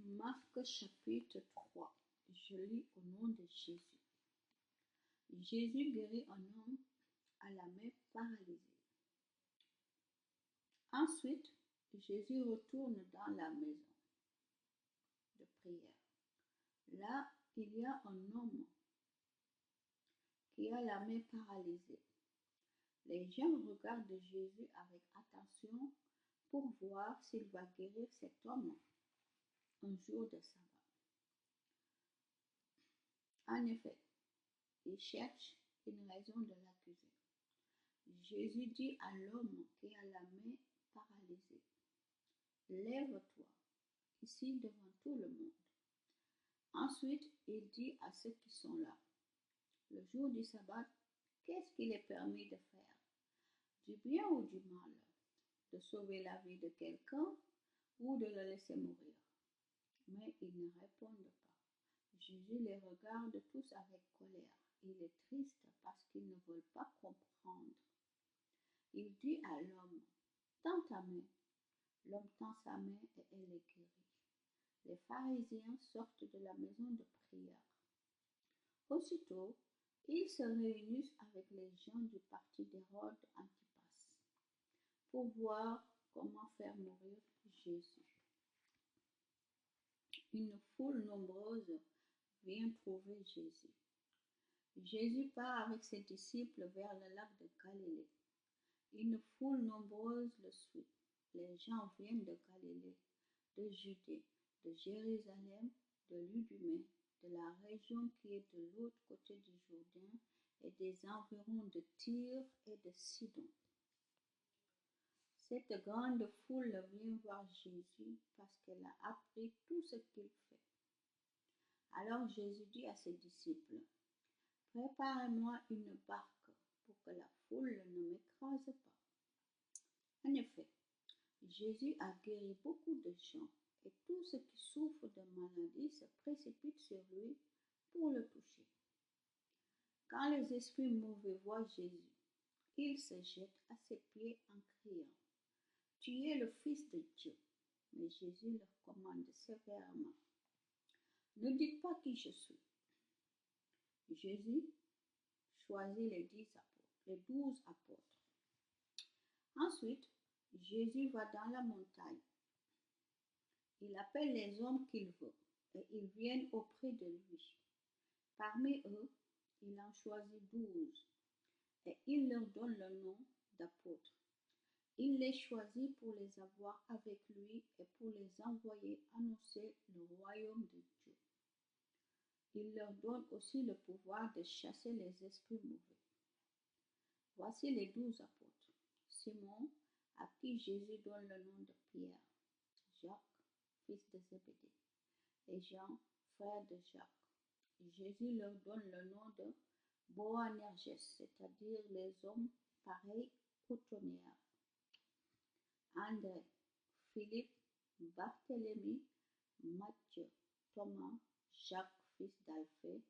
Marc chapitre 3. Je lis au nom de Jésus. Jésus guérit un homme à la main paralysée. Ensuite, Jésus retourne dans la maison de prière. Là, il y a un homme qui a la main paralysée. Les gens regardent Jésus avec attention pour voir s'il va guérir cet homme un jour de sabbat. En effet, ils cherchent une raison de l'accuser. Jésus dit à l'homme qui a la main paralysée, lève-toi ici devant tout le monde. Ensuite, il dit à ceux qui sont là, le jour du sabbat, qu'est-ce qu'il est permis de faire? Du bien ou du mal? De sauver la vie de quelqu'un ou de le laisser mourir? Mais ils ne répondent pas. Jésus les regarde tous avec colère. Il est triste parce qu'ils ne veulent pas comprendre. Il dit à l'homme, tends ta main. L'homme tend sa main et elle est guérie. Les pharisiens sortent de la maison de prière. Aussitôt, ils se réunissent avec les gens du parti d'Hérode Antipas pour voir comment faire mourir Jésus. Une foule nombreuse vient trouver Jésus. Jésus part avec ses disciples vers le lac de Galilée. Une foule nombreuse le suit. Les gens viennent de Galilée, de Judée, de Jérusalem, de l'Idumée, de la région qui est de l'autre côté du Jourdain et des environs de Tyr et de Sidon. Cette grande foule vient voir Jésus parce qu'elle a appris tout ce qu'il fait. Alors Jésus dit à ses disciples, préparez-moi une barque pour que la foule ne m'écrase pas. En effet, Jésus a guéri beaucoup de gens et tous ceux qui souffrent de maladies se précipitent sur lui pour le toucher. Quand les esprits mauvais voient Jésus, ils se jettent à ses pieds en criant, tu es le Fils de Dieu. Mais Jésus leur commande sévèrement, ne dites pas qui je suis. Jésus choisit les 12 apôtres. Ensuite, Jésus va dans la montagne. Il appelle les hommes qu'il veut et ils viennent auprès de lui. Parmi eux, il en choisit 12 et il leur donne le nom d'apôtres. Il les choisit pour les avoir avec lui et pour les envoyer annoncer le royaume de Dieu. Il leur donne aussi le pouvoir de chasser les esprits mauvais. Voici les 12 apôtres. Simon, à qui Jésus donne le nom de Pierre. Jacques, fils de Zébédée, et Jean, frère de Jacques. Jésus leur donne le nom de Boanerges, c'est-à-dire les hommes pareils aux tonnerres. André, Philippe, Barthélemy, Matthieu, Thomas, Jacques, fils d'Alphée,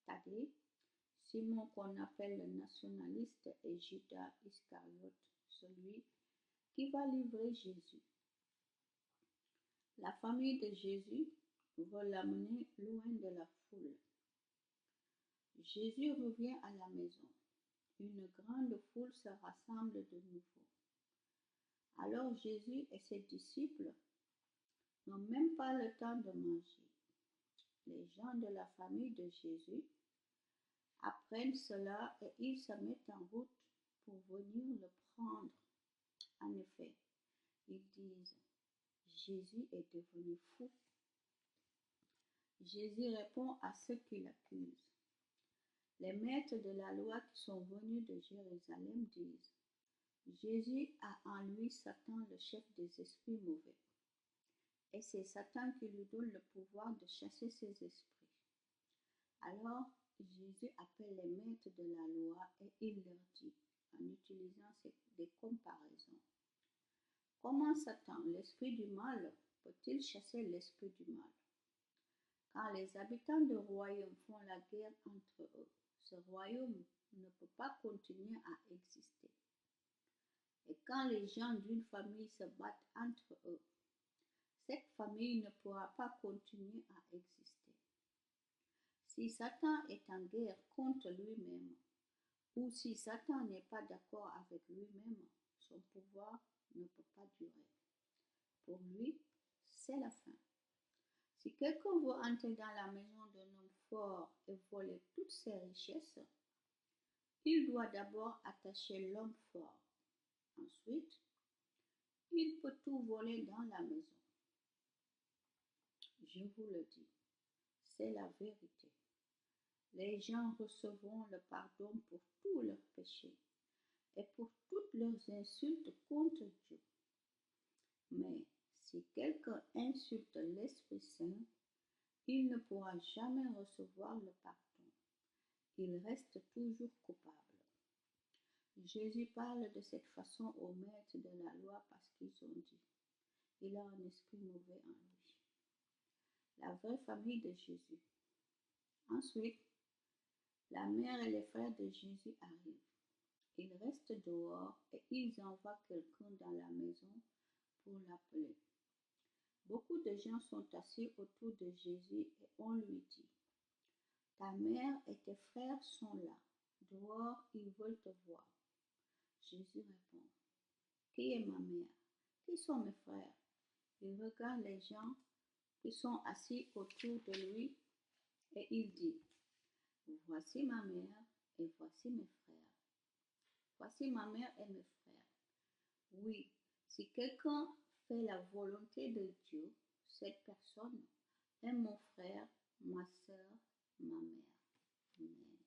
Thaddée, Simon qu'on appelle le nationaliste et Judas Iscariote, celui qui va livrer Jésus. La famille de Jésus veut l'amener loin de la foule. Jésus revient à la maison. Une grande foule se rassemble de nouveau. Alors Jésus et ses disciples n'ont même pas le temps de manger. Les gens de la famille de Jésus apprennent cela et ils se mettent en route pour venir le prendre. En effet, ils disent, Jésus est devenu fou. Jésus répond à ceux qui l'accusent. Les maîtres de la loi qui sont venus de Jérusalem disent, Jésus a en lui Satan, le chef des esprits mauvais. Et c'est Satan qui lui donne le pouvoir de chasser ces esprits. Alors Jésus appelle les maîtres de la loi et il leur dit, en utilisant des comparaisons, comment Satan, l'esprit du mal, peut-il chasser l'esprit du mal? Quand les habitants du royaume font la guerre entre eux, ce royaume ne peut pas continuer à exister. Et quand les gens d'une famille se battent entre eux, cette famille famille ne pourra pas continuer à exister. Si Satan est en guerre contre lui-même, ou si Satan n'est pas d'accord avec lui-même, son pouvoir ne peut pas durer. Pour lui, c'est la fin. Si quelqu'un veut entrer dans la maison d'un homme fort et voler toutes ses richesses, il doit d'abord attacher l'homme fort. Ensuite, il peut tout voler dans la maison. Je vous le dis, c'est la vérité. Les gens recevront le pardon pour tous leurs péchés et pour toutes leurs insultes contre Dieu. Mais si quelqu'un insulte l'Esprit Saint, il ne pourra jamais recevoir le pardon. Il reste toujours coupable. Jésus parle de cette façon aux maîtres de la loi parce qu'ils ont dit, il a un esprit mauvais en lui. La vraie famille de Jésus. Ensuite, la mère et les frères de Jésus arrivent. Ils restent dehors et ils envoient quelqu'un dans la maison pour l'appeler. Beaucoup de gens sont assis autour de Jésus et on lui dit, ta mère et tes frères sont là. Dehors, ils veulent te voir. Jésus répond, qui est ma mère? Qui sont mes frères? Il regarde les gens qui sont assis autour de lui et il dit, voici ma mère et voici mes frères. Voici ma mère et mes frères. Oui, si quelqu'un fait la volonté de Dieu, cette personne est mon frère, ma soeur, ma mère. Amen.